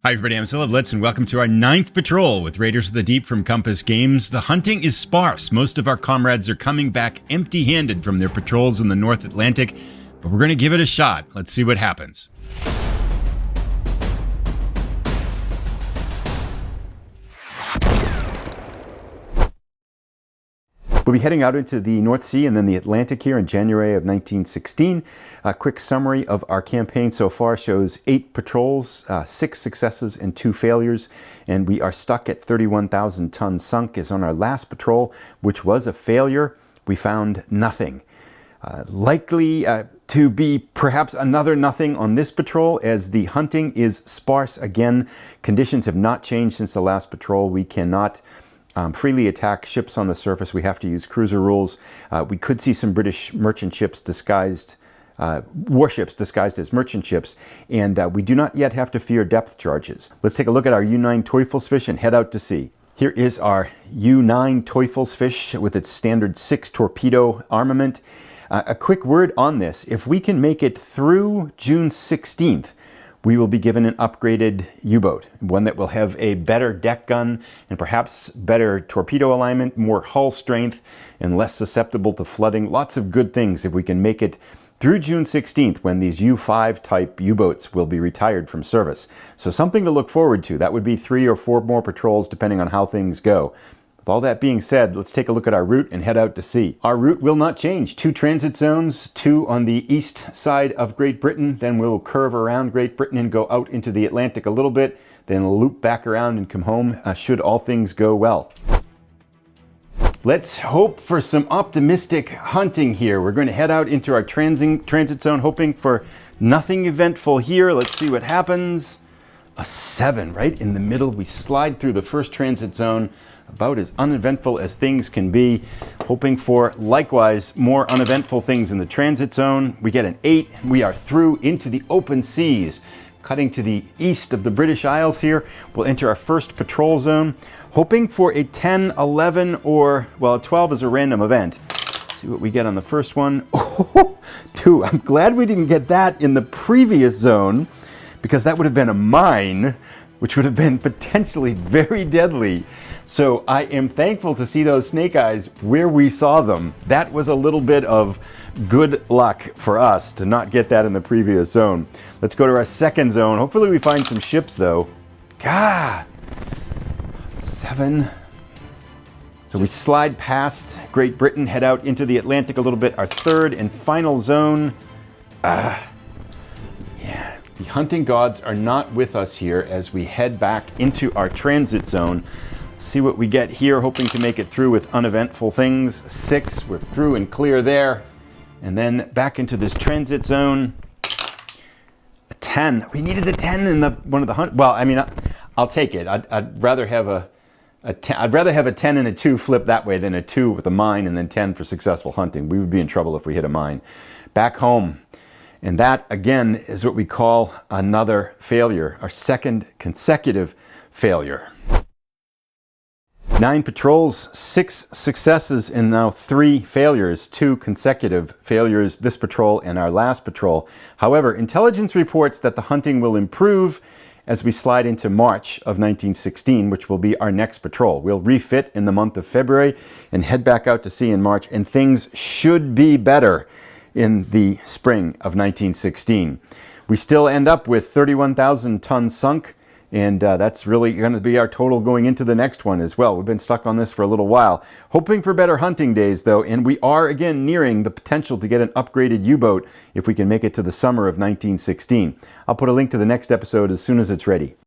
Hi everybody, I'm Zilla Blitz and welcome to our 9th patrol with Raiders of the Deep from Compass Games. The hunting is sparse. Most of our comrades are coming back empty-handed from their patrols in the North Atlantic, but we're going to give it a shot. Let's see what happens. We'll be heading out into the North Sea and then the Atlantic here in January of 1916. A quick summary of our campaign so far shows 8 patrols, 6 successes and 2 failures, and we are stuck at 31,000 tons sunk. As on our last patrol, which was a failure, we found nothing. Likely to be perhaps another nothing on this patrol, as the hunting is sparse again. Conditions have not changed since the last patrol. We cannot freely attack ships on the surface. We have to use cruiser rules. We could see some British merchant ships disguised, warships disguised as merchant ships, and we do not yet have to fear depth charges. Let's take a look at our U-9 Teufelsfish and head out to sea. Here is our U-9 Teufelsfish with its standard 6 torpedo armament. A quick word on this: if we can make it through June 16th, we will be given an upgraded U-boat, one that will have a better deck gun and perhaps better torpedo alignment, more hull strength, and less susceptible to flooding. Lots of good things if we can make it through June 16th, when these U-5 type U-boats will be retired from service. So something to look forward to. That would be 3 or 4 more patrols depending on how things go. With all that being said, let's take a look at our route and head out to sea. Our route will not change. 2 transit zones, 2 on the east side of Great Britain, then we'll curve around Great Britain and go out into the Atlantic a little bit, then loop back around and come home, should all things go well. Let's hope for some optimistic hunting here. We're going to head out into our transit zone, hoping for nothing eventful here. Let's see what happens. A 7 right in the middle. We slide through the first transit zone, about as uneventful as things can be. Hoping for, likewise, more uneventful things in the transit zone. We get an 8. We are through into the open seas. Cutting to the east of the British Isles here, we'll enter our first patrol zone. Hoping for a 10, 11, or, well, a 12 is a random event. Let's see what we get on the first one. Oh, 2. I'm glad we didn't get that in the previous zone, because that would have been a mine, which would have been potentially very deadly. So I am thankful to see those snake eyes where we saw them. That was a little bit of good luck for us to not get that in the previous zone. Let's go to our second zone. Hopefully we find some ships though. God, 7. So we slide past Great Britain, head out into the Atlantic a little bit. Our third and final zone. Yeah. The hunting gods are not with us here as we head back into our transit zone. Let's see what we get here, hoping to make it through with uneventful things. 6, we're through and clear there. And then back into this transit zone. A 10. We needed the 10 in one of the hunt. Well, I mean, I'll take it. I'd rather have a 10. I'd rather have a 10 and a 2 flip that way than a 2 with a mine and then 10 for successful hunting. We would be in trouble if we hit a mine. Back home. And that, again, is what we call another failure, our second consecutive failure. 9 patrols, 6 successes, and now 3 failures, 2 consecutive failures this patrol and our last patrol. However, intelligence reports that the hunting will improve as we slide into March of 1916, which will be our next patrol. We'll refit in the month of February and head back out to sea in March, and things should be better in the spring of 1916. We still end up with 31,000 tons sunk, and that's really going to be our total going into the next one as well. We've been stuck on this for a little while. Hoping for better hunting days though, and we are again nearing the potential to get an upgraded U-boat if we can make it to the summer of 1916. I'll put a link to the next episode as soon as it's ready.